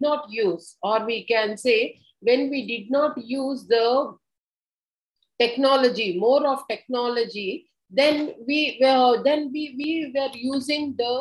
not use, or we can say when we did not use the technology, more of technology, then we were using the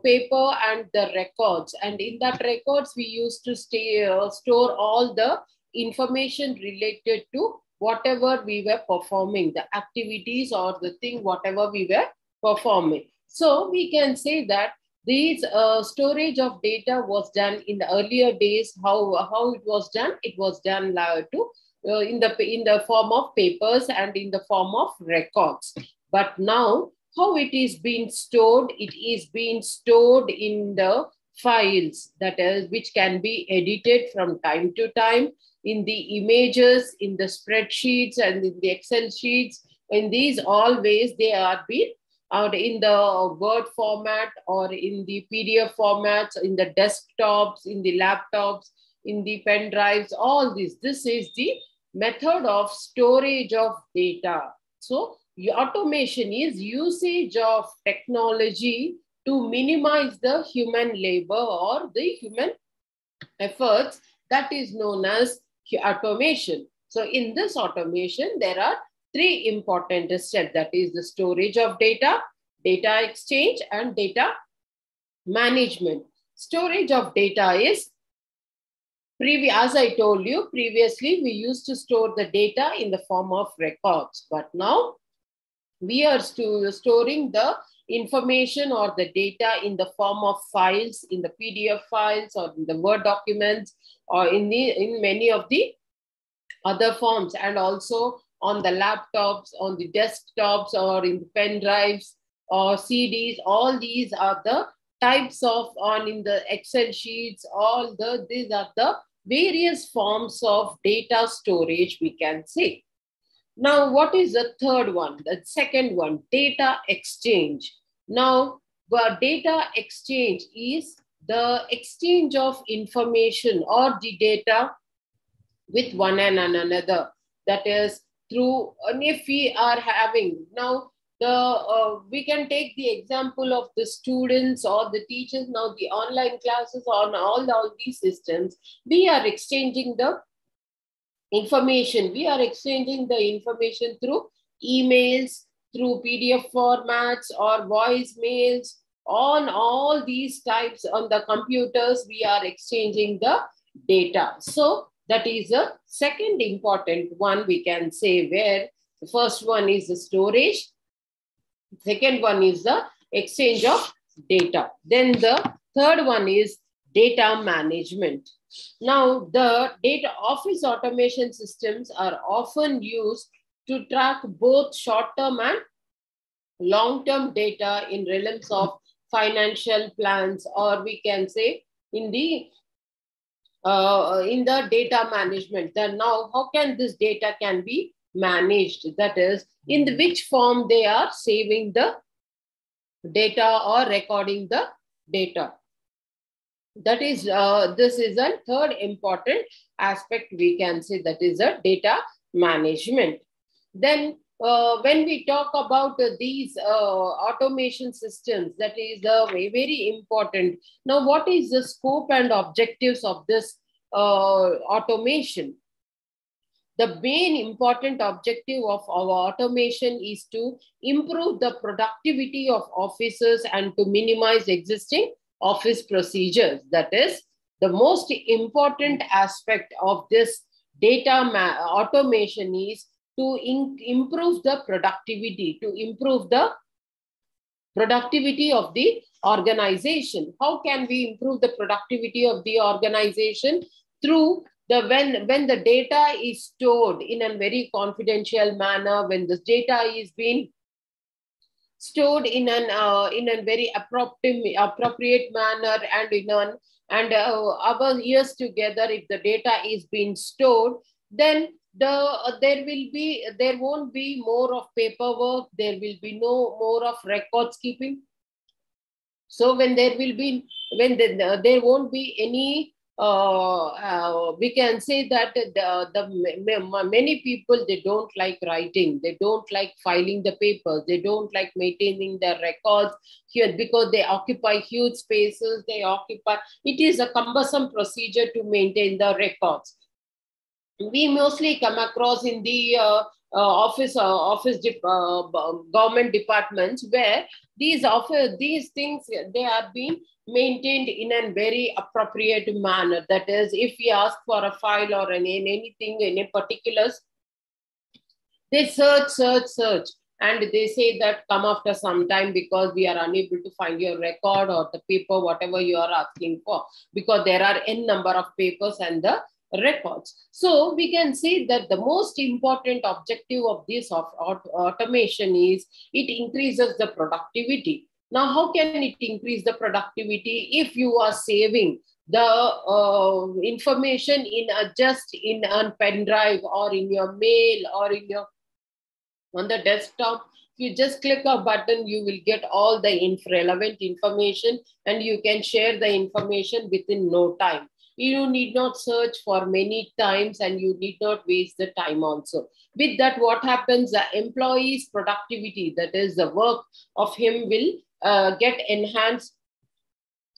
paper and the records, and in that records we used to store all the information related to whatever we were performing, the activities or the thing whatever we were performing. So we can say that these storage of data was done in the earlier days. How it was done? It was done in the form of papers and in the form of records. But now, how it is being stored? It is being stored in the files, that is, which can be edited from time to time, in the images, in the spreadsheets, and in the Excel sheets. In these all ways, they are being out in the Word format or in the PDF formats, in the desktops, in the laptops, in the pen drives, all this. This is the method of storage of data. So automation is usage of technology to minimize the human labor or the human efforts. That is known as automation. So in this automation, there are three important steps. That is the storage of data, data exchange, and data management. Storage of data is, as I told you previously, we used to store the data in the form of records, but now we are storing the information or the data in the form of files, in the PDF files or in the Word documents, or in many of the other forms, and also on the laptops, on the desktops, or in the pen drives or CDs. All these are the types of, in the Excel sheets, these are the various forms of data storage, we can say. Now, what is the third one? The second one, data exchange. Now, data exchange is the exchange of information or the data with one and another. That is through, and if we are having now, we can take the example of the students or the teachers. Now the online classes on all these systems, we are exchanging the information. We are exchanging the information through emails, through PDF formats or voice mails. On all these types on the computers, we are exchanging the data. So that is a second important one, we can say, where the first one is the storage. Second one is the exchange of data. Then the third one is data management. Now, the data office automation systems are often used to track both short-term and long-term data in realms of financial plans, or we can say in the data management. Then now, how can this data can be managed? That is, in which form they are saving the data or recording the data. That is, this is a third important aspect, we can say, that is a data management. Then when we talk about these automation systems, that is very, very important. Now, what is the scope and objectives of this automation? The main important objective of our automation is to improve the productivity of offices and to minimize existing office procedures. That is the most important aspect of this data automation, is to improve the productivity, of the organization. How can we improve the productivity of the organization? Through when the data is stored in a very confidential manner, when this data is being stored in a very appropriate manner, and our years together, if the data is being stored, then there won't be more of paperwork, there will be no more of records keeping. So when there won't be any we can say that many people, they don't like writing, they don't like filing the papers, they don't like maintaining their records here because they occupy huge spaces. It is a cumbersome procedure to maintain the records. We mostly come across in the government departments where these things, they are being maintained in a very appropriate manner. That is, if we ask for a file or anything in a particular, they search, and they say that come after some time because we are unable to find your record or the paper, whatever you are asking for, because there are n number of papers and the records. So we can say that the most important objective of this automation is it increases the productivity. Now, how can it increase the productivity? If you are saving the information in just in a pen drive or in your mail or in your on the desktop, you just click a button, you will get all the relevant information, and you can share the information within no time. You need not search for many times, and you need not waste the time also. With that, what happens? The employee's productivity, that is the work of him, will get enhanced,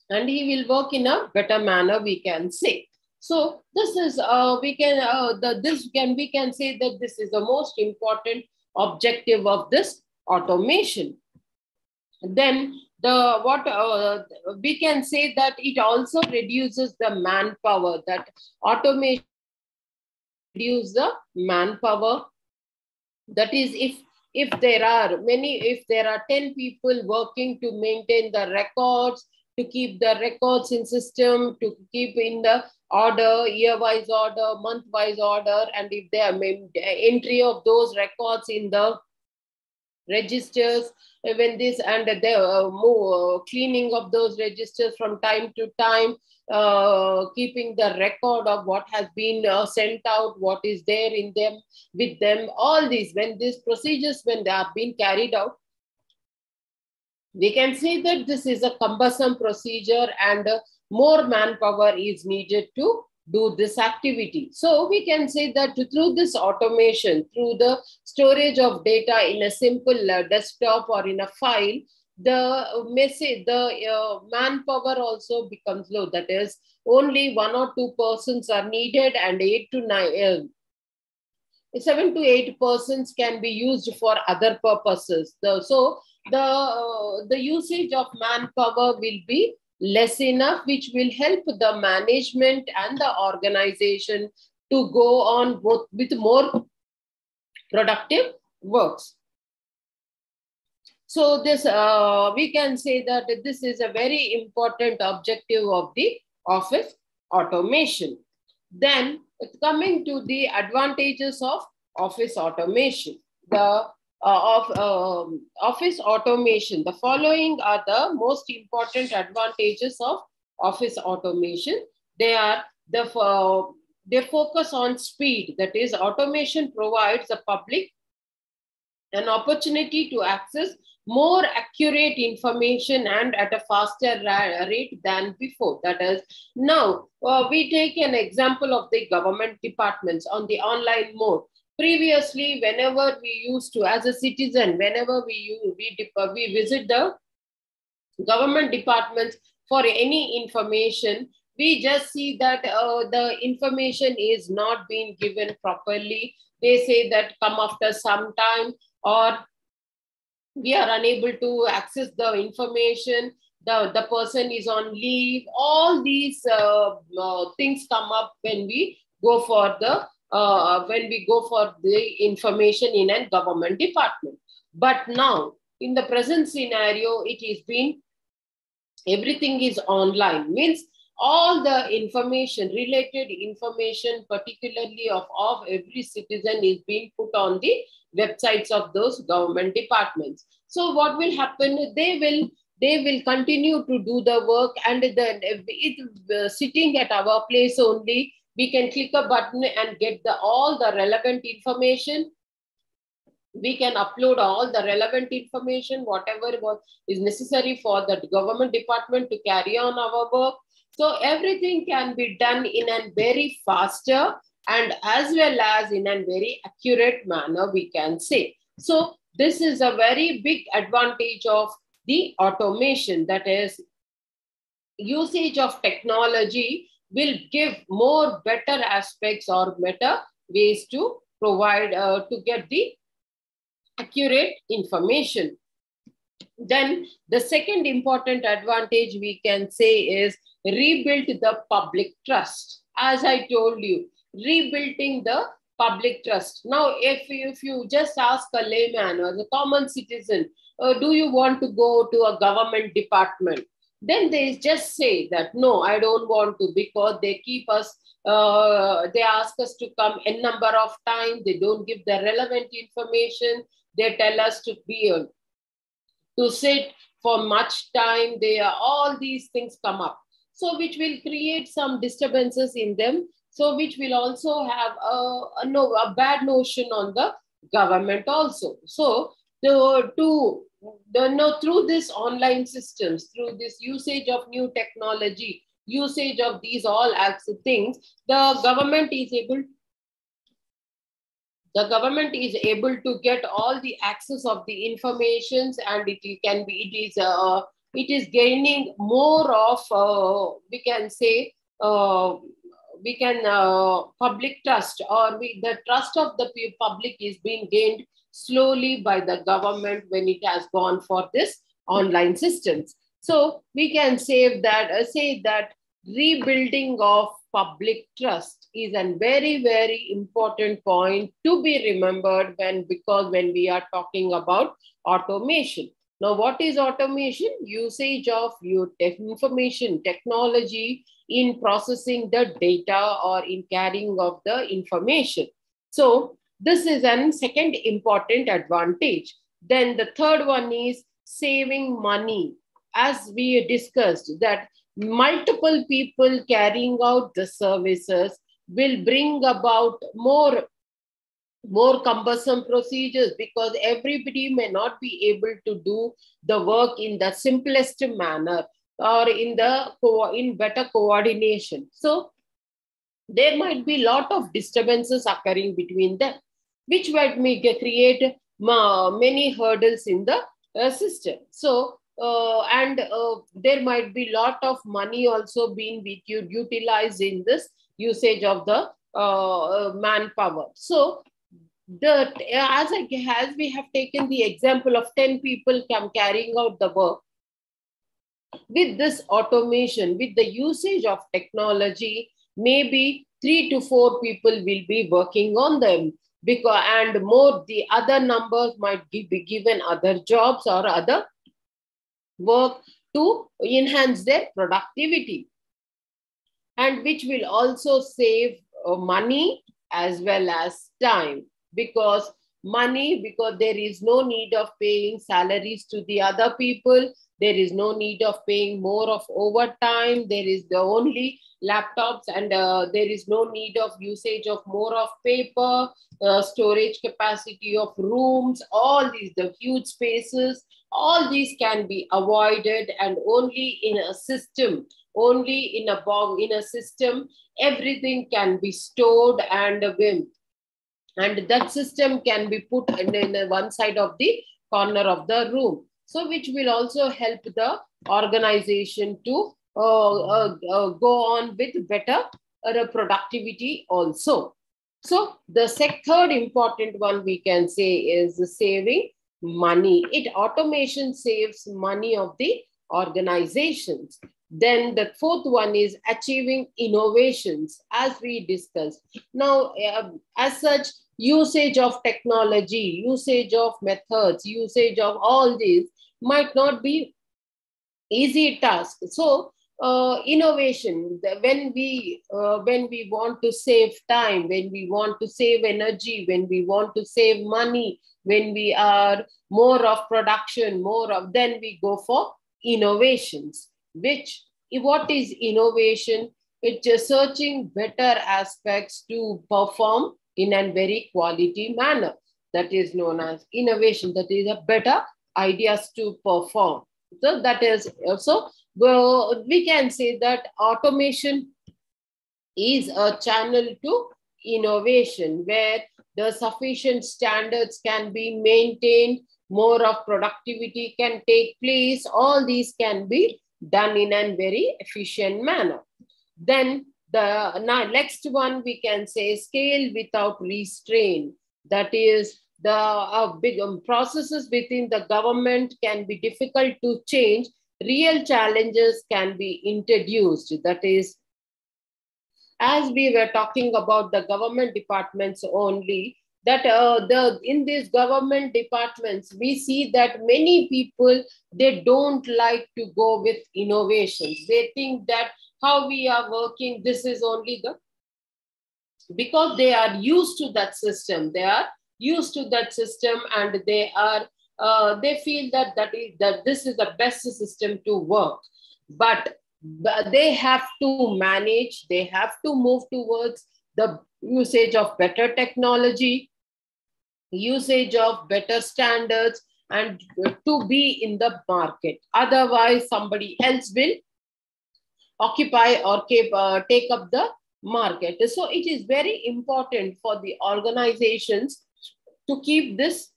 and he will work in a better manner, we can say. So this is we can say that this is the most important objective of this automation. Then we can say that it also reduces the manpower. That automation reduces the manpower. That is, if there are 10 people working to maintain the records, to keep the records in system, to keep in the order, year-wise order, month-wise order, and if they are entry of those records in the registers, when this and the cleaning of those registers from time to time, keeping the record of what has been sent out, what is there in them, with them, all these, when these procedures, when they are being carried out, we can say that this is a cumbersome procedure and more manpower is needed to do this activity. So we can say that through this automation, through the storage of data in a simple desktop or in a file, the manpower also becomes low. That is, only 1 or 2 persons are needed, and 7 to 8 persons can be used for other purposes. So the usage of manpower will be less enough, which will help the management and the organization to go on with more productive works. So this we can say that this is a very important objective of the office automation. Then coming to the advantages of office automation, office automation. The following are the most important advantages of office automation. They focus on speed. That is, automation provides the public an opportunity to access more accurate information and at a faster rate than before. That is, now we take an example of the government departments on the online mode. Previously, whenever we used to, as a citizen, whenever we visit the government departments for any information, we just see that the information is not being given properly. They say that come after some time, or we are unable to access the information, the person is on leave. All these things come up when we go for the information in a government department. But now, in the present scenario, it is been, everything is online, means all the information, related information, particularly of every citizen, is being put on the websites of those government departments. So what will happen? They will continue to do the work, and then sitting at our place only, we can click a button and get all the relevant information. We can upload all the relevant information, whatever is necessary for the government department to carry on our work. So everything can be done in a very faster and as well as in a very accurate manner, we can say. So this is a very big advantage of the automation, that is, usage of technology will give more better aspects or better ways to provide, to get the accurate information. Then the second important advantage we can say is rebuild the public trust. As I told you, rebuilding the public trust. Now, if you just ask a layman or the common citizen, do you want to go to a government department? Then they just say that, no, I don't want to, because they keep us, they ask us to come a number of times. They don't give the relevant information. They tell us to be to sit for much time. They are, all these things come up. So which will create some disturbances in them. So which will also have a bad notion on the government also. So through this online systems, through this usage of new technology, usage of these all things, the government is able to get all the access of the informations, and it is gaining more of, we can say, public trust, or the trust of the public is being gained slowly by the government when it has gone for this online systems. So we can say that rebuilding of public trust is a very, very important point to be remembered because when we are talking about automation. Now, what is automation? Usage of information technology in processing the data or in carrying of the information. So this is a second important advantage. Then the third one is saving money. As we discussed, that multiple people carrying out the services will bring about more cumbersome procedures, because everybody may not be able to do the work in the simplest manner or in better coordination. So there might be a lot of disturbances occurring between them, which might create many hurdles in the system. So there might be a lot of money also being utilized in this usage of the manpower. So as we have taken the example of 10 people carrying out the work, with this automation, with the usage of technology, maybe 3 to 4 people will be working on them, and more the other numbers might be given other jobs or other work to enhance their productivity, and which will also save money as well as time, because there is no need of paying salaries to the other people. There is no need of paying more of overtime. There is the only laptops, and there is no need of usage of more of paper, storage capacity of rooms, all these, the huge spaces, all these can be avoided, and only in a system, everything can be stored, and that system can be put in one side of the corner of the room. So which will also help the organization to go on with better productivity also. So the third important one we can say is saving money. Automation saves money of the organizations. Then the fourth one is achieving innovations, as we discussed. Now, as such, usage of technology, usage of methods, usage of all these might not be easy task. So innovation, when we want to save time, when we want to save energy, when we want to save money, when we are more of production, then we go for innovations. What is innovation? It's just searching better aspects to perform in a very quality manner. That is known as innovation. That is a better ideas to perform. So that is also Well, we can say that automation is a channel to innovation where the sufficient standards can be maintained, more of productivity can take place. All these can be done in a very efficient manner. Then the next one we can say scale without restraint. That is the big processes within the government can be difficult to change. Real challenges can be introduced. That is, as we were talking about the government departments only, that in these government departments we see that many people, they don't like to go with innovations. They think that how we are working, this is only the, because they are used to that system, they are used to that system, and they are they feel that that this is the best system to work. But they have to manage, they have to move towards the usage of better technology, usage of better standards, and to be in the market. Otherwise, somebody else will occupy or take up the market. So it is very important for the organizations to keep this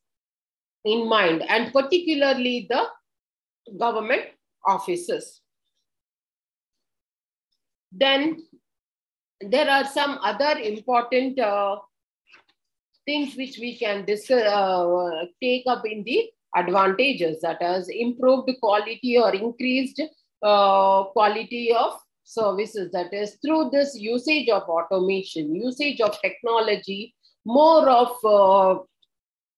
in mind, and particularly the government offices. Then there are some other important things which we can take up in the advantages, that is improved quality or increased quality of services. That is through this usage of automation, usage of technology, more of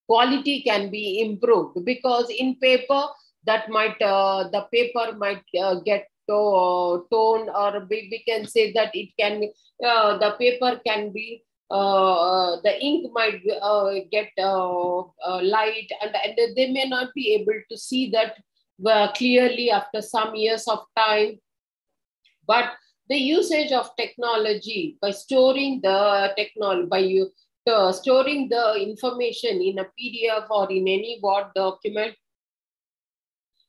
quality can be improved, because in paper that might the paper might get torn, or we can say that it can the paper can be the ink might get light, and they may not be able to see that clearly after some years of time. But the usage of technology, by storing the technology, by storing the information in a PDF or in any Word document,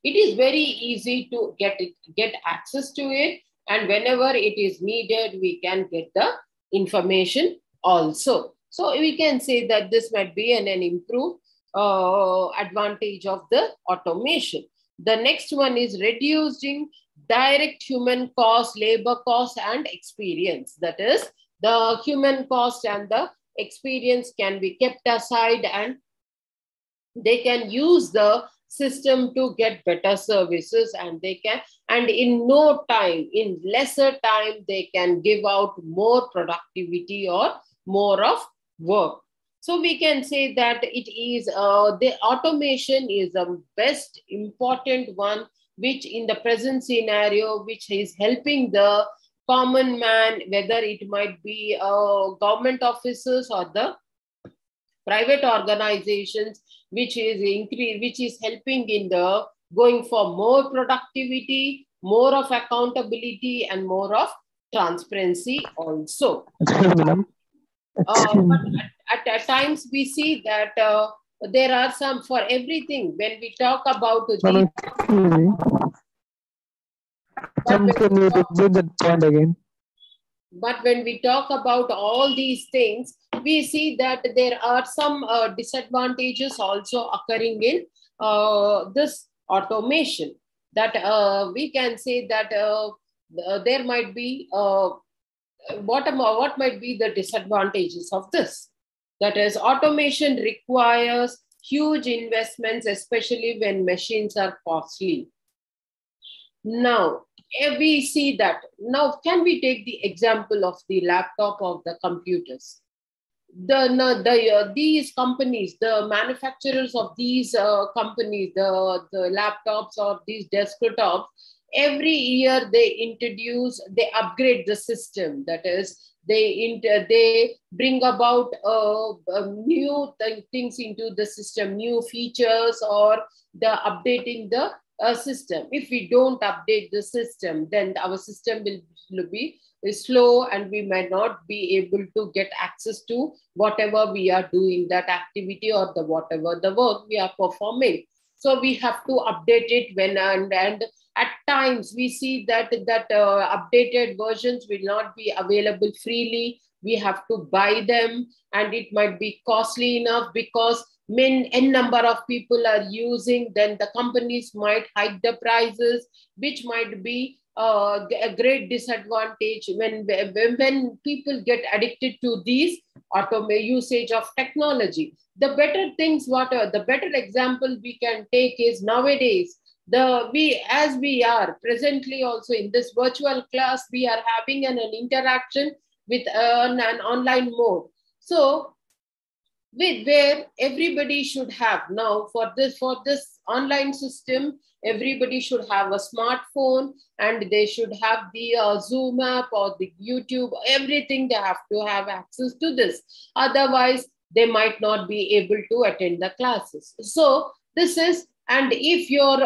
it is very easy to get access to it, and whenever it is needed, we can get the information also. So we can say that this might be an improved advantage of the automation. The next one is reducing direct human cost, labor cost, and experience. That is, the human cost and the experience can be kept aside, and they can use the system to get better services, and they can, and in no time, in lesser time, they can give out more productivity or more of work. So we can say that it is the automation is the best important one, which in the present scenario, which is helping the common man, whether it might be government officers or the private organizations, which is helping in the going for more productivity, more of accountability, and more of transparency also. Excuse me, ma'am. But at times we see that there are some, for everything when we talk about Ma'am, excuse me. Ma'am, can you repeat that point again? But when we talk about all these things, we see that there are some disadvantages also occurring in this automation. That we can say that there might be what might be the disadvantages of this. That is, automation requires huge investments, especially when machines are costly. Now, we see that. Now, can we take the example of the laptop of the computers? These companies, the manufacturers of these companies, the laptops or these desktops, every year they upgrade the system. That is, they bring about new things into the system, new features, or the updating the system. If we don't update the system, then our system will be slow, and we might not be able to get access to whatever we are doing, that activity or the whatever the work we are performing. So we have to update it when and at times we see that updated versions will not be available freely. We have to buy them, and it might be costly enough because n number of people are using. Then the companies might hike the prices, which might be a great disadvantage when people get addicted to these usage of technology. The better things, the better example we can take is nowadays, as we are presently also in this virtual class, we are having an interaction with an online mode. So with where everybody should have now for this online system, everybody should have a smartphone, and they should have the Zoom app or the YouTube, everything. They have to have access to this, otherwise they might not be able to attend the classes. So this is, and if you're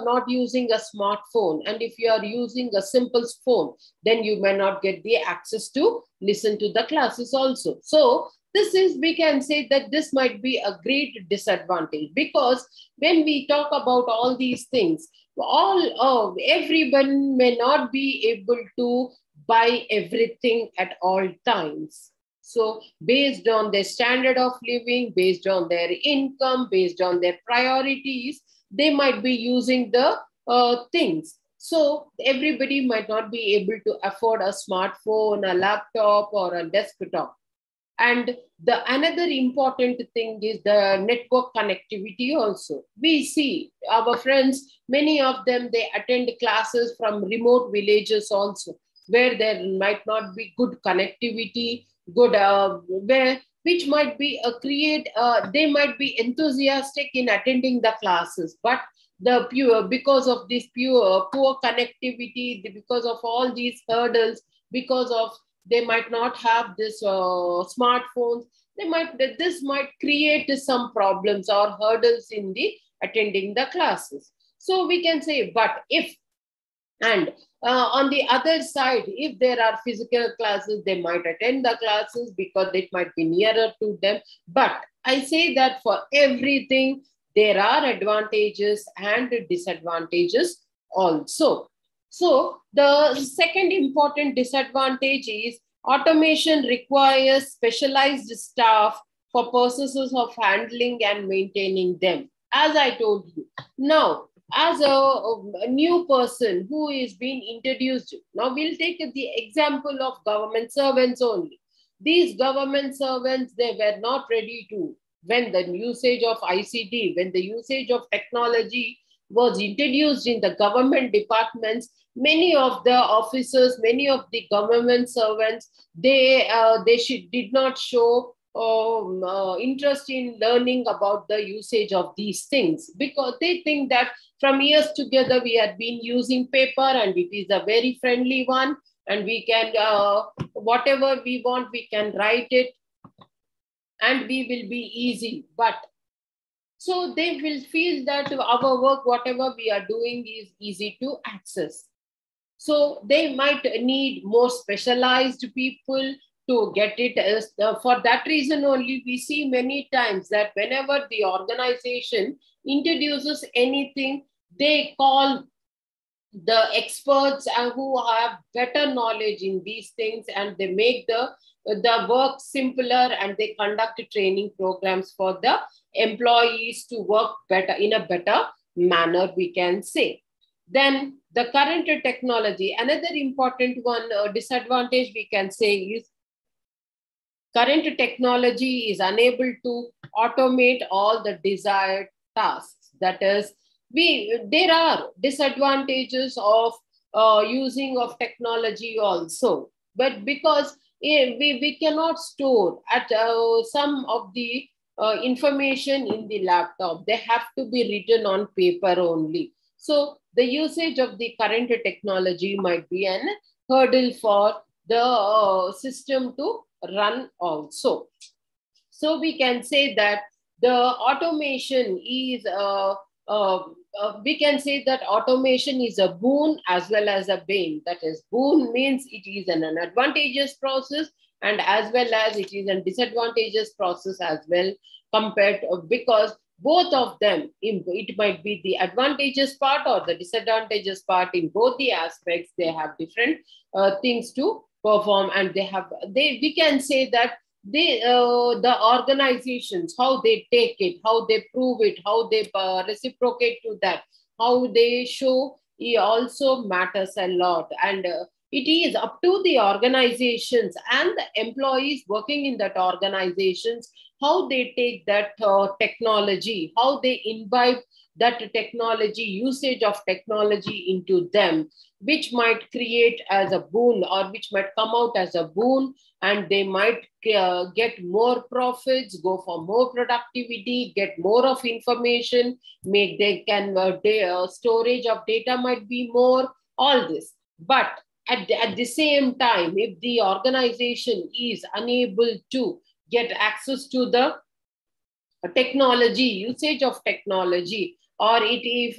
not using a smartphone, and if you are using a simple phone, then you may not get the access to listen to the classes also. So this is, we can say that this might be a great disadvantage, because when we talk about all these things, everyone may not be able to buy everything at all times. So based on their standard of living, based on their income, based on their priorities, they might be using the things. So everybody might not be able to afford a smartphone, a laptop, or a desktop. And the another important thing is the network connectivity also. We see our friends, many of them, they attend classes from remote villages also, where there might not be good connectivity, good, which might be they might be enthusiastic in attending the classes, but because of this poor connectivity, because of all these hurdles, because of they might not have this smartphones, this might create some problems or hurdles in the attending the classes. So we can say, but if, and on the other side, if there are physical classes, they might attend the classes because it might be nearer to them. But I say that for everything, there are advantages and disadvantages also. So the second important disadvantage is automation requires specialized staff for purposes of handling and maintaining them. As I told you, now as a new person who is being introduced, now we'll take the example of government servants only. These government servants, they were not ready to, when the usage of ICT, when the usage of technology was introduced in the government departments, many of the officers, many of the government servants, did not show interest in learning about the usage of these things, because they think that from years together we had been using paper, and it is a very friendly one, and we can whatever we want, we can write it, and we will be easy. But so they will feel that our work, whatever we are doing, is easy to access. So they might need more specialized people to get it. For that reason only, we see many times that whenever the organization introduces anything, they call the experts who have better knowledge in these things, and they make the work simpler, and they conduct training programs for the employees to work better, in a better manner, we can say. Then the current technology, another important one, disadvantage we can say is current technology is unable to automate all the desired tasks. That is, there are disadvantages of using of technology also, but because we cannot store at some of the information in the laptop, they have to be written on paper only. So the usage of the current technology might be an hurdle for the system to run also. So we can say that the automation is we can say that automation is a boon as well as a bane. That is, boon means it is an advantageous process, and as well as it is a disadvantageous process as well, compared to, because both of them, it might be the advantageous part or the disadvantageous part. In both the aspects, they have different things to perform, and we can say that the organizations, how they take it, how they prove it, how they reciprocate to that, how they show, it also matters a lot. And it is up to the organizations and the employees working in that organizations, how they take that technology, how they imbibe that technology, usage of technology into them, which might create as a boon, or which might come out as a boon, and they might get more profits, go for more productivity, get more of information, storage of data might be more, all this. But at the same time, if the organization is unable to get access to the technology, usage of technology, or if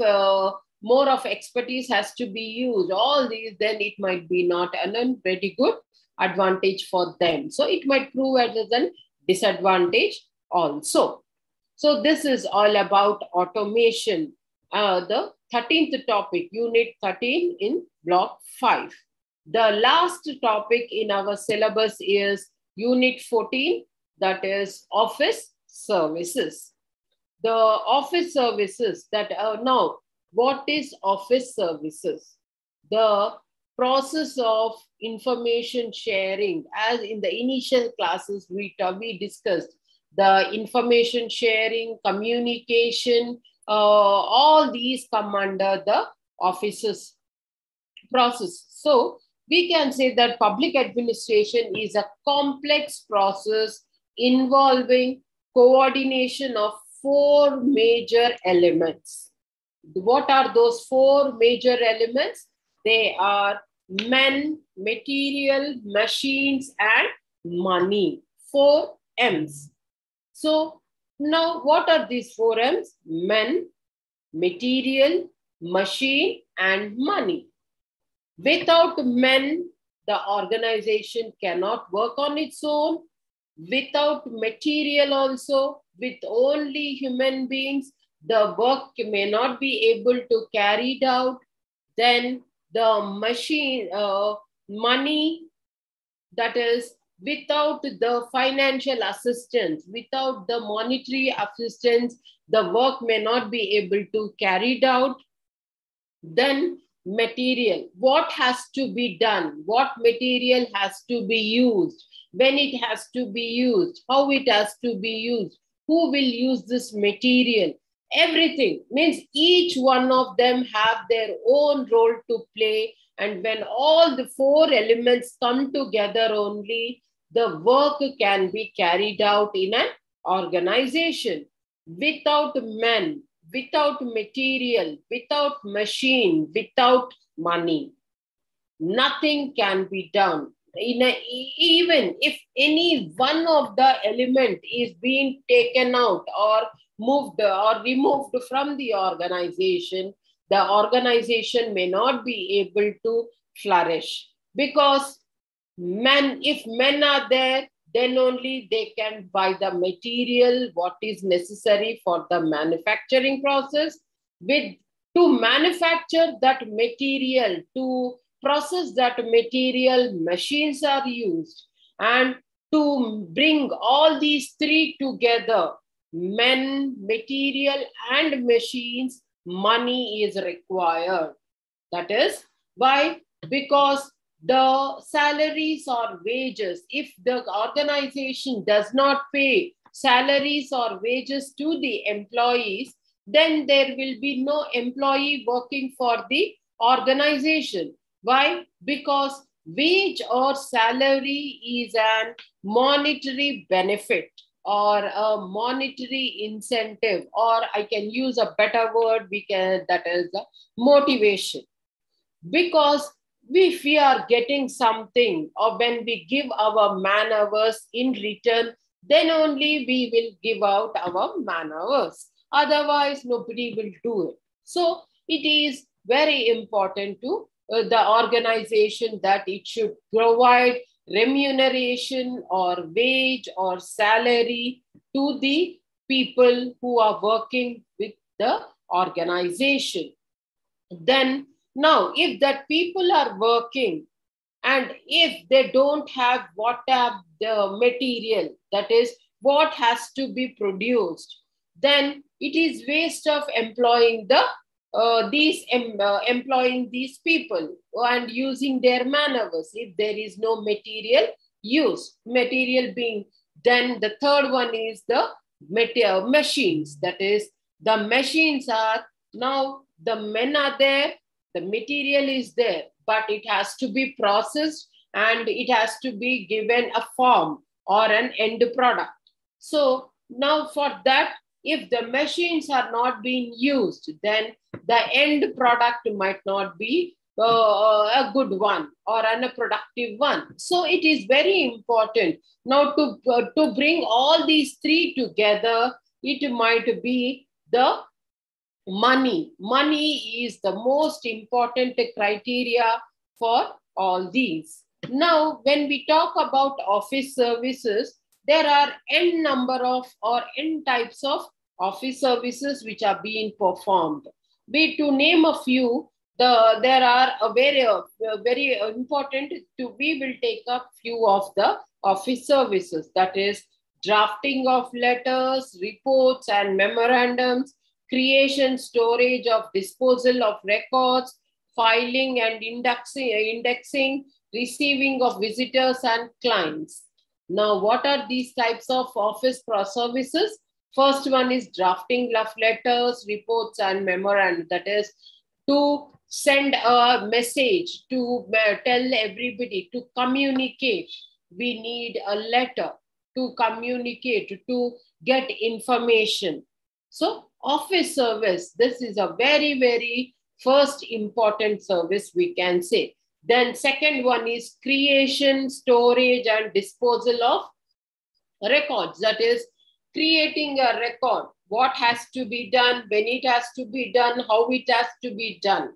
more of expertise has to be used, all these, then it might be not a very good advantage for them. So it might prove as a disadvantage also. So this is all about automation. The 13th topic, unit 13 in block 5. The last topic in our syllabus is unit 14, that is office services. The office services that now, what is office services? The process of information sharing, as in the initial classes we discussed, the information sharing, communication, all these come under the offices process. So we can say that public administration is a complex process involving coordination of 4 major elements. What are those 4 major elements? They are men, material, machines, and money. 4 M's. So now what are these 4 M's? Men, material, machine, and money. Without men, the organization cannot work on its own. Without material also, with only human beings, the work may not be able to carry it out. Then the machine, money, that is, without the financial assistance, without the monetary assistance, the work may not be able to carry it out. Then material, what has to be done, what material has to be used, when it has to be used, how it has to be used, who will use this material, everything. Means each one of them have their own role to play, and when all the 4 elements come together only, the work can be carried out in an organization. Without men, without material, without machine, without money, nothing can be done. Even if any one of the element is being taken out or moved or removed from the organization may not be able to flourish. Because if men are there, then only they can buy the material, what is necessary for the manufacturing process. To manufacture that material, to process that material, machines are used. And to bring all these 3 together, men, material, and machines, money is required. That is why, because the salaries or wages, if the organization does not pay salaries or wages to the employees, then there will be no employee working for the organization. Why? Because wage or salary is an monetary benefit or a monetary incentive, or I can use a better word, that is the motivation. Because if we are getting something, or when we give our man hours in return, then only we will give out our man hours. Otherwise, nobody will do it. So it is very important to the organization that it should provide remuneration or wage or salary to the people who are working with the organization. Then now, if that people are working and if they don't have what are the material, that is what has to be produced, then it is waste of employing employing these people and using their man-hours if there is no material use. Material being, then the third one is the machines. That is, the machines are now, the men are there, the material is there, but it has to be processed and it has to be given a form or an end product. So now for that, if the machines are not being used, then the end product might not be a good one or a productive one. So it is very important now to bring all these three together. It might be the money. Money is the most important criteria for all these. Now, when we talk about office services, there are n number of or n types of office services which are being performed. To name a few, there are a very important we will take up few of the office services. That is drafting of letters, reports and memorandums, creation, storage of disposal of records, filing and indexing, receiving of visitors and clients. Now, what are these types of office services? First one is drafting of letters, reports and memorandum. That is to send a message, to tell everybody, to communicate. We need a letter to communicate, to get information. So office service, this is a very, very first important service we can say. Then second one is creation, storage and disposal of records. That is creating a record. What has to be done, when it has to be done, how it has to be done.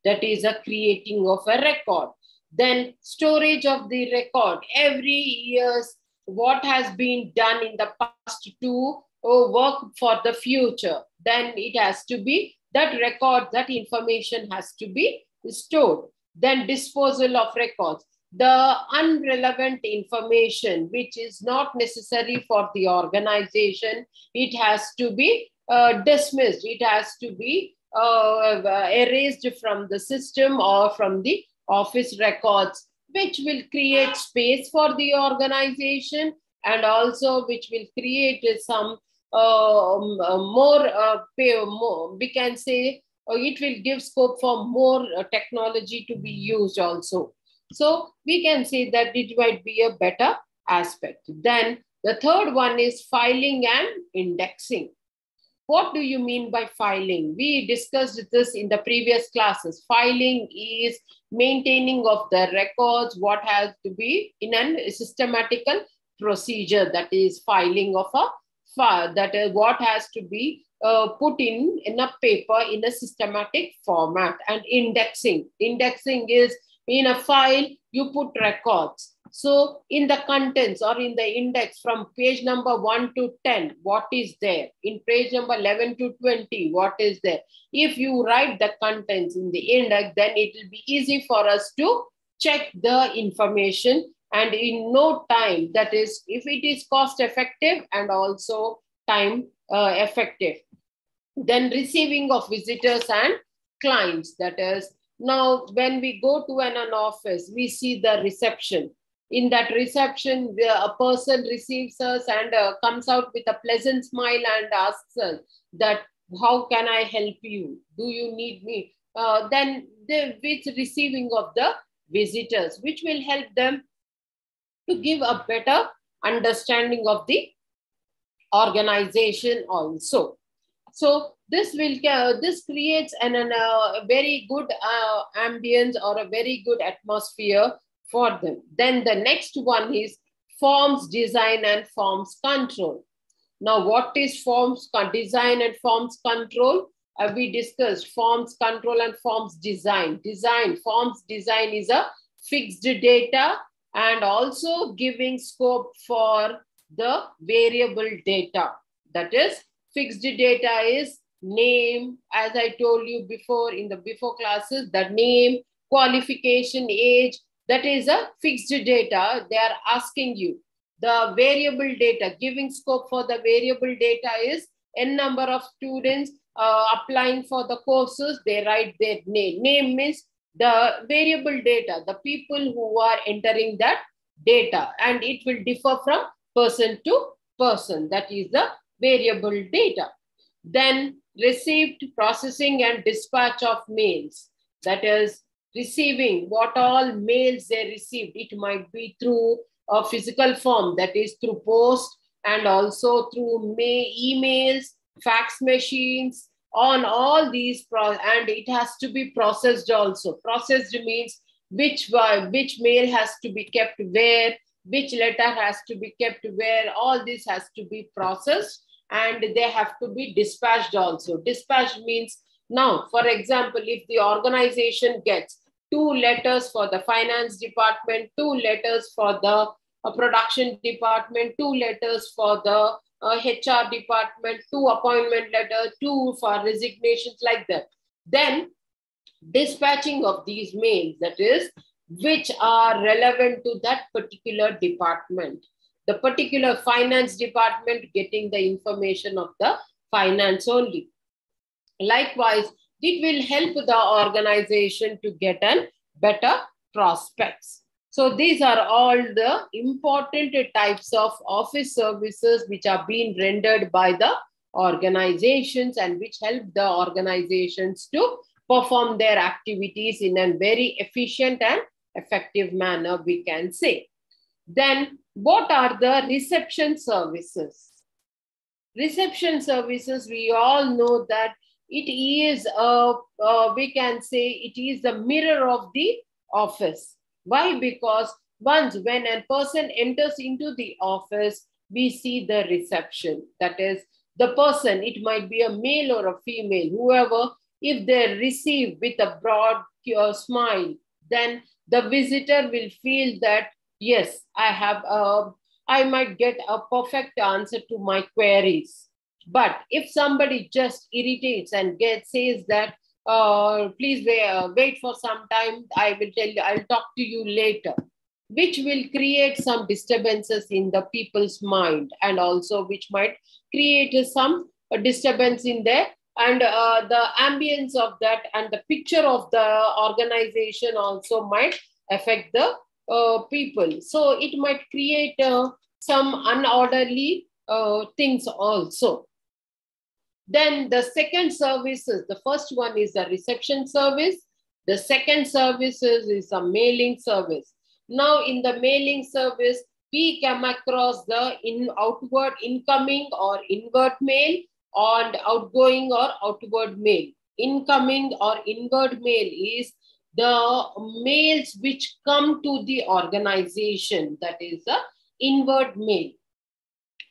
That is a creating of a record. Then storage of the record. Every year, what has been done in the past to work for the future. Then it has to be, that record, that information has to be stored. Then disposal of records. The unrelevant information which is not necessary for the organization, it has to be dismissed. It has to be erased from the system or from the office records, which will create space for the organization and also which will create some more, we can say, it will give scope for more technology to be used also. So we can say that it might be a better aspect. Then the third one is filing and indexing. What do you mean by filing? We discussed this in the previous classes. Filing is maintaining of the records, what has to be in a systematical procedure. That is filing of a file. That is what has to be put in a paper in a systematic format. And indexing. Indexing is in a file, you put records. So in the contents or in the index from page number 1 to 10, what is there? In page number 11 to 20, what is there? If you write the contents in the index, then it will be easy for us to check the information and in no time. That is, if it is cost effective and also time effective. Then receiving of visitors and clients. That is, now when we go to an office, we see the reception. In that reception, a person receives us and comes out with a pleasant smile and asks us that, how can I help you? Do you need me? Then with receiving of the visitors, which will help them to give a better understanding of the organization also. So this creates a very good ambience or a very good atmosphere for them. Then the next one is forms design and forms control. Now, what is forms design and forms control? We discussed forms control and forms design. Forms design is a fixed data and also giving scope for the variable data. That is fixed data is name, as I told you before in the before classes, the name, qualification, age, that is a fixed data. They are asking you. The variable data, giving scope for the variable data is n number of students applying for the courses, they write their name. Name means the variable data, the people who are entering that data, and it will differ from person to person. That is the variable data. Then received, processing and dispatch of mails. That is receiving what all mails they received. It might be through a physical form, that is through post, and also through emails, fax machines, on all these, and it has to be processed also. Processed means which mail has to be kept where, which letter has to be kept where, all this has to be processed, and they have to be dispatched also. Dispatched means, now, for example, if the organization gets 2 letters for the finance department, 2 letters for the production department, 2 letters for the HR department, 2 appointment letters, 2 for resignations, like that. Then dispatching of these mails, that is, which are relevant to that particular department. The particular finance department getting the information of the finance only. Likewise, it will help the organization to get a better prospects. So these are all the important types of office services which are being rendered by the organizations, and which help the organizations to perform their activities in a very efficient and effective manner, we can say. Then what are the reception services? Reception services, we all know that it is, we can say, it is the mirror of the office. Why? Because once when a person enters into the office, we see the reception. That is, the person, it might be a male or a female, whoever, if they receive with a broad smile, then the visitor will feel that, yes, I might get a perfect answer to my queries. But if somebody just irritates and says that, please wait for some time, I will tell you, I'll talk to you later, which will create some disturbances in the people's mind, and also which might create some disturbance in there, and the ambience of that and the picture of the organization also might affect the people. So it might create some unorderly things also. Then the second services, the first one is the reception service. The second services is a mailing service. Now in the mailing service, we come across the outward incoming or inward mail, and outgoing or outward mail. Incoming or inward mail is the mails which come to the organization, that is the inward mail.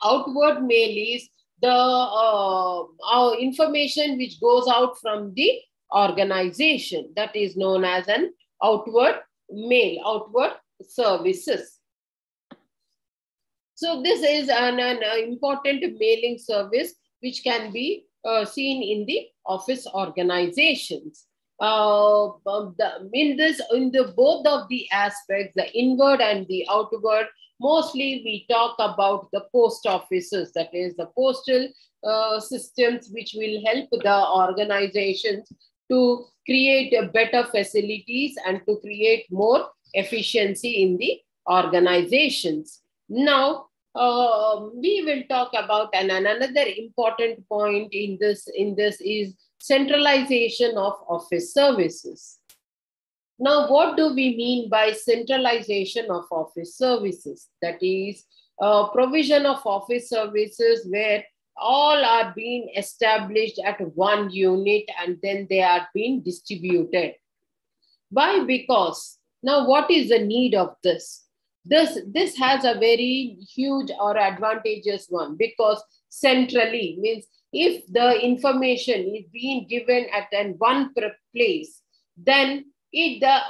Outward mail is the information which goes out from the organization, that is known as an outward mail, outward services. So this is an important mailing service which can be seen in the office organizations. In both of the aspects, the inward and the outward, mostly we talk about the post offices, that is the postal systems, which will help the organizations to create better facilities and to create more efficiency in the organizations. Now, we will talk about another important point in this is centralization of office services. Now, what do we mean by centralization of office services? That is provision of office services where all are being established at one unit and then they are being distributed. Why? Because now what is the need of this? This has a very huge or advantageous one, because centrally means if the information is being given at one place, then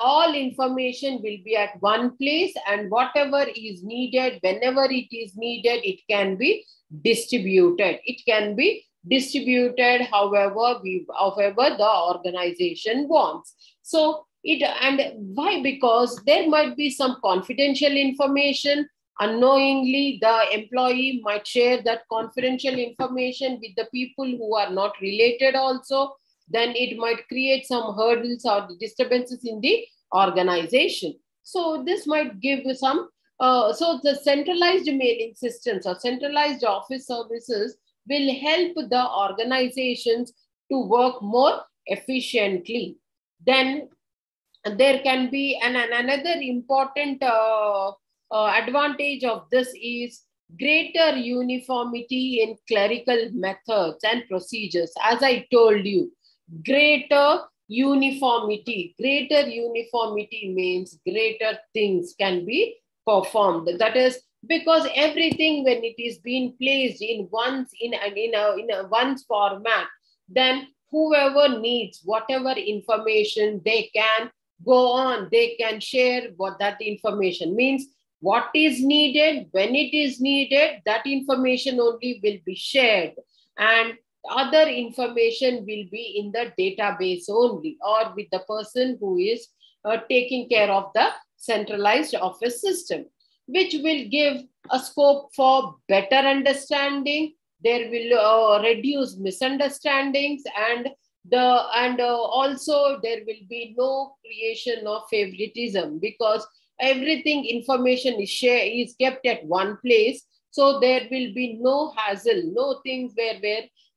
all information will be at one place, and whatever is needed, whenever it is needed, it can be distributed. It can be distributed however the organization wants. So why? Because there might be some confidential information. Unknowingly, the employee might share that confidential information with the people who are not related also. Then it might create some hurdles or disturbances in the organization. So this might give some, so the centralized mailing systems or centralized office services will help the organizations to work more efficiently. Then there can be another important advantage of this is greater uniformity in clerical methods and procedures. As I told you, greater uniformity. Greater uniformity means greater things can be performed. That is because everything, when it is being placed in one's format, then whoever needs whatever information, they can go on, they can share what that information means. What is needed, when it is needed, that information only will be shared, and other information will be in the database only, or with the person who is taking care of the centralized office system, which will give a scope for better understanding. There will reduce misunderstandings, and also there will be no creation of favoritism, because everything information is kept at one place. So there will be no hassle, no things where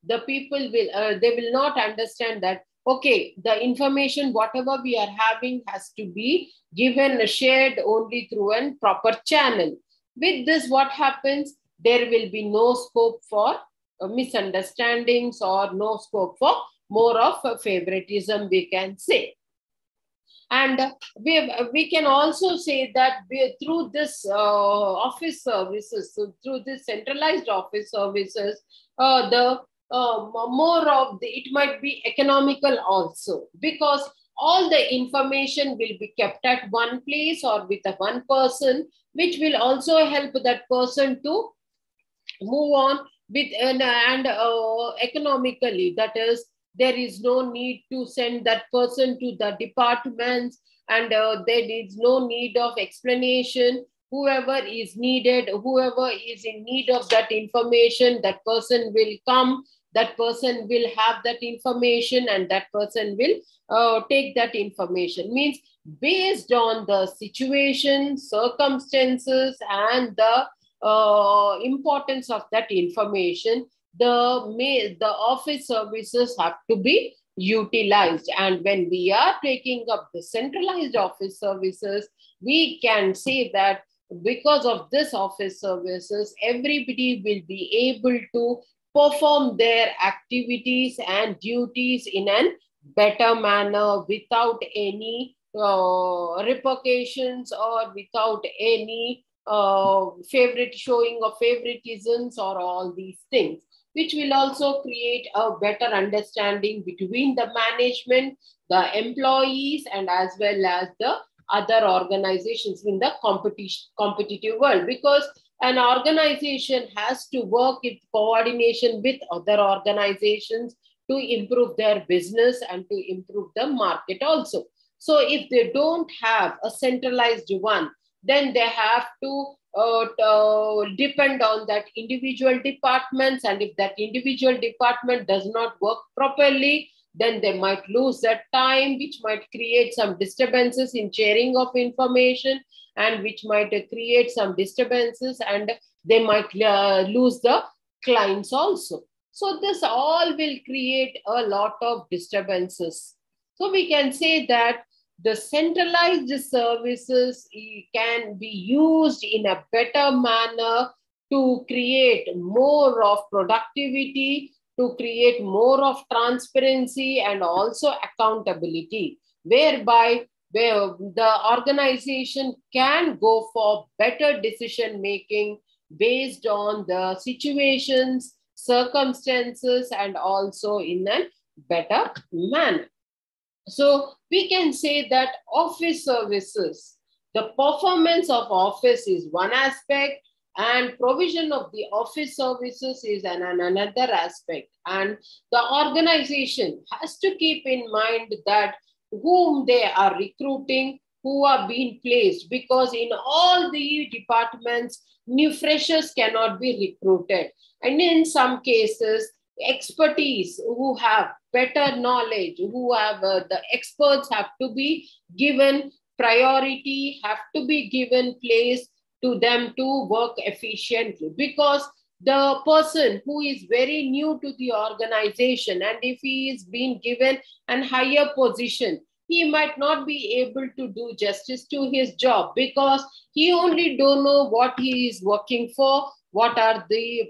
the people will they will not understand that, okay, the information whatever we are having has to be given, shared only through a proper channel. With this, what happens? There will be no scope for misunderstandings, or no scope for more of a favoritism, we can say. And we can also say that through this office services, so through this centralized office services, the more of it might be economical also, because all the information will be kept at one place or with a one person, which will also help that person to move on with and economically. That is, there is no need to send that person to the departments, and there is no need of explanation. Whoever is needed, whoever is in need of that information, that person will come, that person will have that information, and that person will take that information. Means based on the situation, circumstances, and the importance of that information, the office services have to be utilized. And when we are taking up the centralized office services, we can say that because of this office services, everybody will be able to perform their activities and duties in a better manner, without any repercussions, or without any showing of favoritisms, or all these things, which will also create a better understanding between the management, the employees, and as well as the other organizations in the competitive world. Because an organization has to work in coordination with other organizations to improve their business and to improve the market also. So if they don't have a centralized one, then they have to depend on that individual departments. And if that individual department does not work properly, then they might lose that time, which might create some disturbances in sharing of information, and which might create some disturbances, and they might lose the clients also. So this all will create a lot of disturbances. So we can say that the centralized services can be used in a better manner to create more of productivity, to create more of transparency, and also accountability, whereby the organization can go for better decision making based on the situations, circumstances, and also in a better manner. So we can say that office services, the performance of office is one aspect, and provision of the office services is another aspect. And the organization has to keep in mind that whom they are recruiting, who are being placed, because in all the departments, new freshers cannot be recruited. And in some cases, expertise who have better knowledge, who have the experts have to be given priority, have to be given place to them to work efficiently, because the person who is very new to the organization, and if he is being given a higher position, he might not be able to do justice to his job, because he only don't know what he is working for, what are the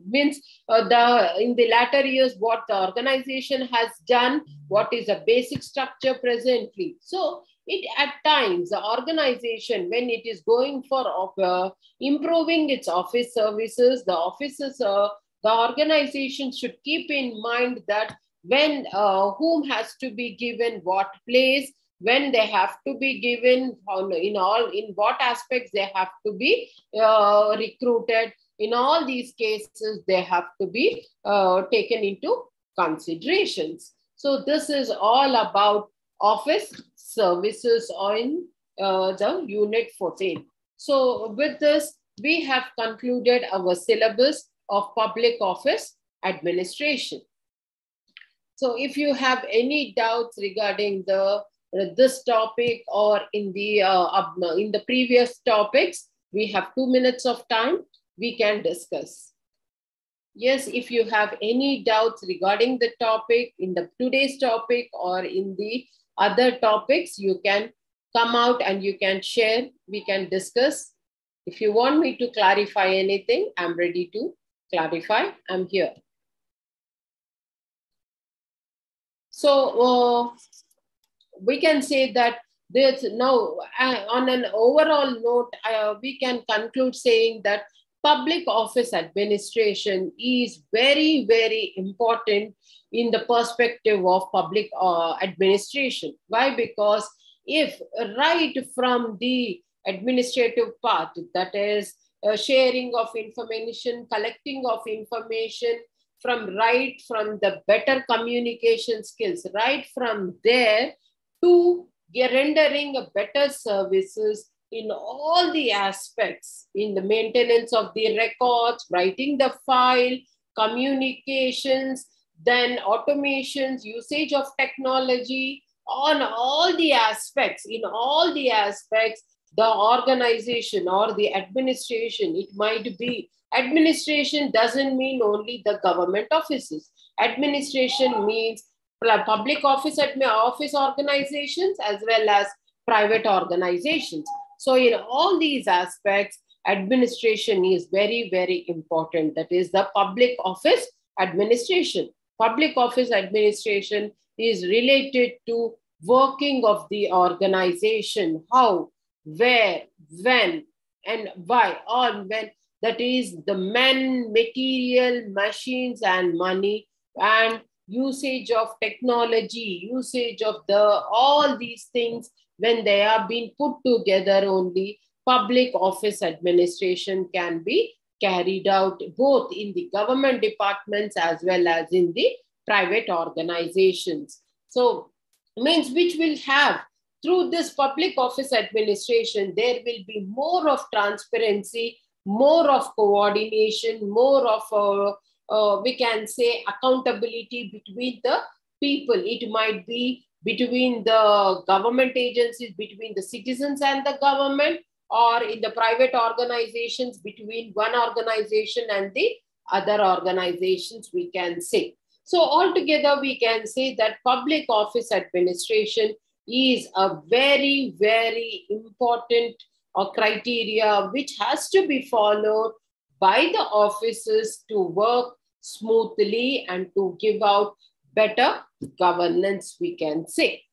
means the in the latter years what the organization has done, what is the basic structure presently. So it at times the organization, when it is going for improving its office services, the organization should keep in mind that when whom has to be given what place, when they have to be given in what aspects they have to be recruited. In all these cases, they have to be taken into considerations. So this is all about office services in the unit 14. So with this, we have concluded our syllabus of public office administration. So if you have any doubts regarding this topic or in the previous topics, we have 2 minutes of time. We can discuss. Yes, if you have any doubts regarding the topic in the today's topic or in the other topics, you can come out and you can share. We can discuss. If you want me to clarify anything, I'm ready to clarify. I'm here. So we can say that there's now on an overall note, we can conclude saying that public office administration is very, very important in the perspective of public administration. Why? Because if right from the administrative part, that is sharing of information, collecting of information, from the better communication skills, right from there to rendering a better services in all the aspects, in the maintenance of the records, writing the file, communications, then automations, usage of technology, on all the aspects, in all the aspects, the organization or the administration, it might be. Administration doesn't mean only the government offices. Administration means public office organizations as well as private organizations. So in all these aspects, administration is very, very important. That is the public office administration. Public office administration is related to working of the organization, how, where, when, and why, or when. That is the men, material, machines, and money, and usage of technology, usage of all these things. When they are being put together, only public office administration can be carried out both in the government departments as well as in the private organizations. So means which will have, through this public office administration, there will be more of transparency, more of coordination, more of, we can say, accountability between the people. It might be between the government agencies, between the citizens and the government, or in the private organizations, between one organization and the other organizations, we can say. So altogether, we can say that public office administration is a very, very important criteria which has to be followed by the offices to work smoothly and to give out better governance, we can say.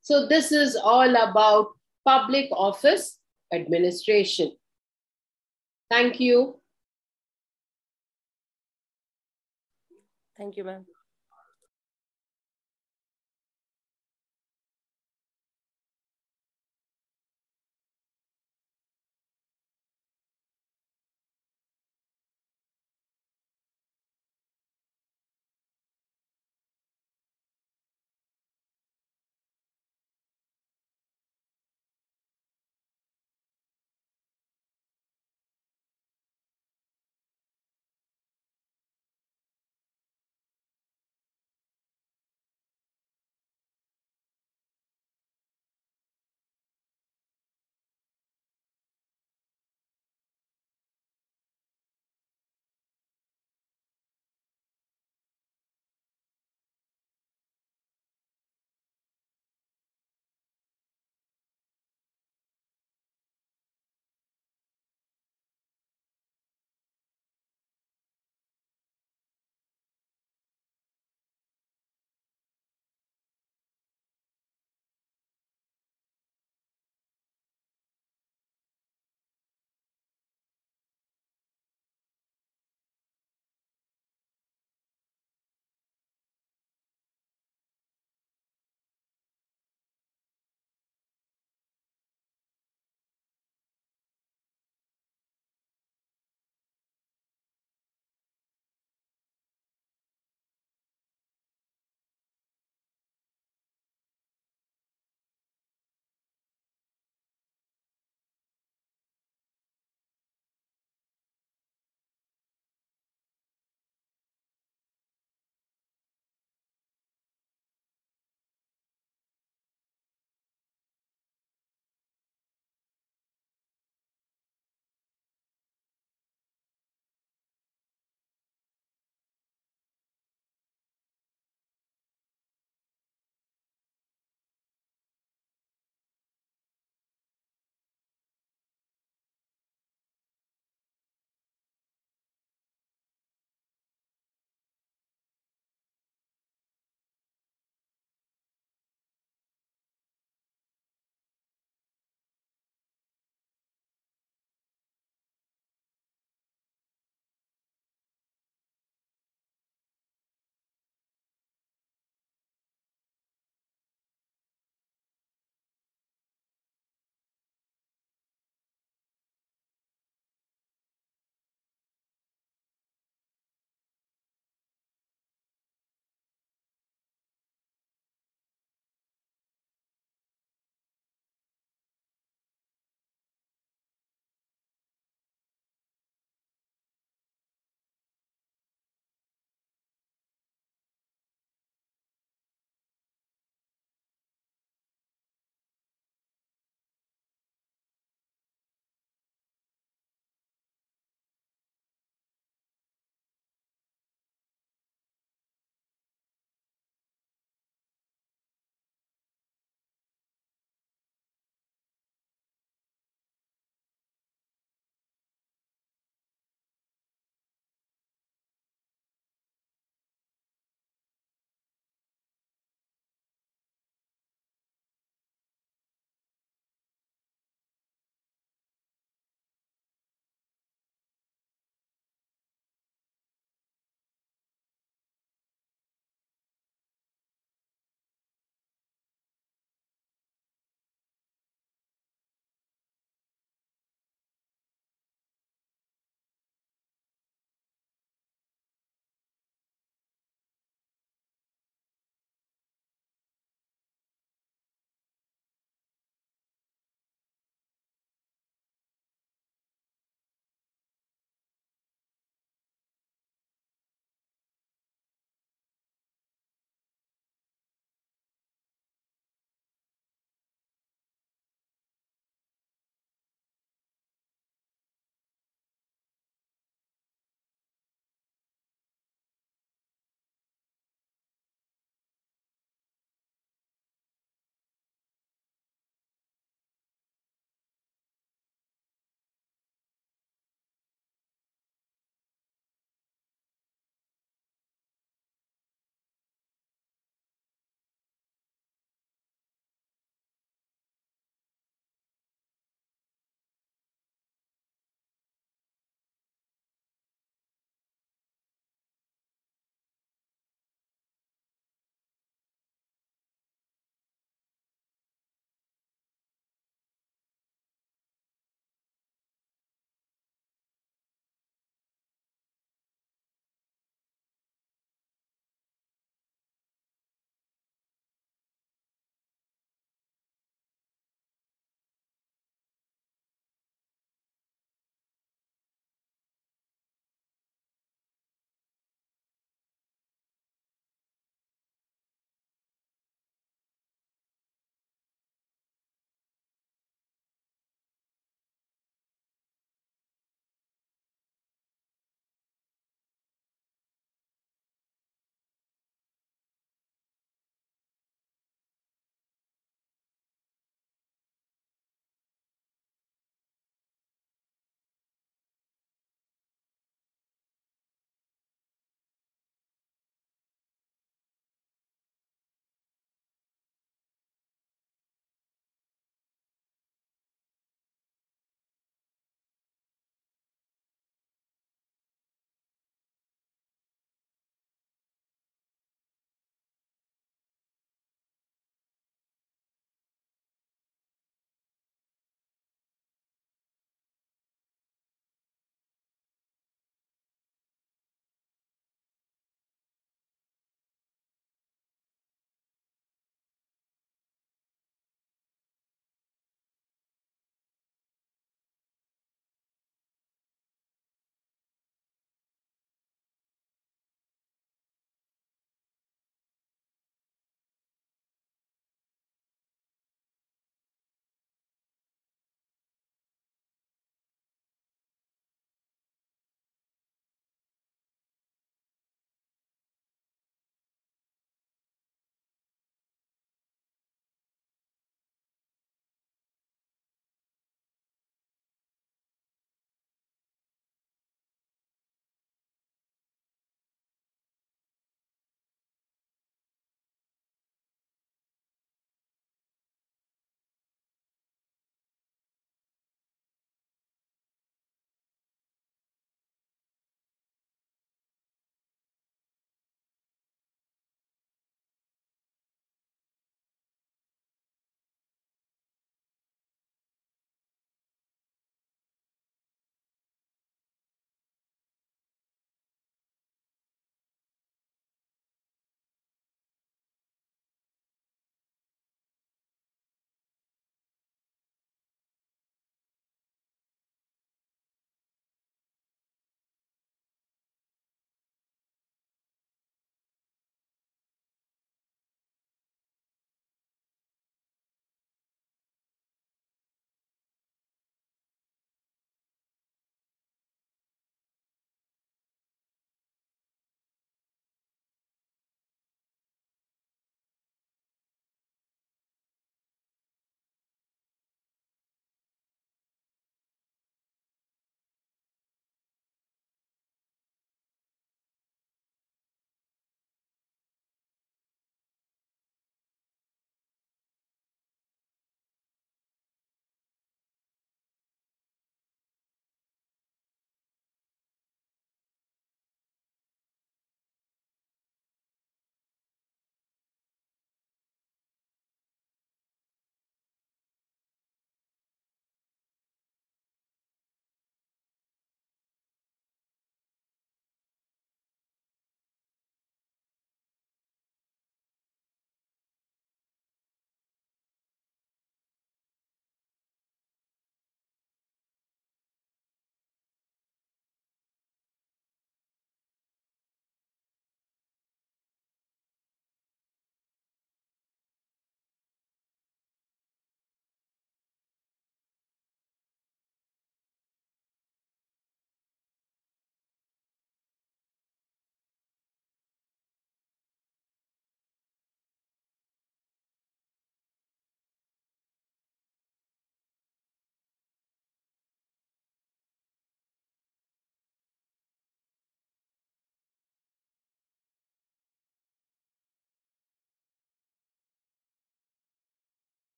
So this is all about public office administration. Thank you. Thank you, ma'am.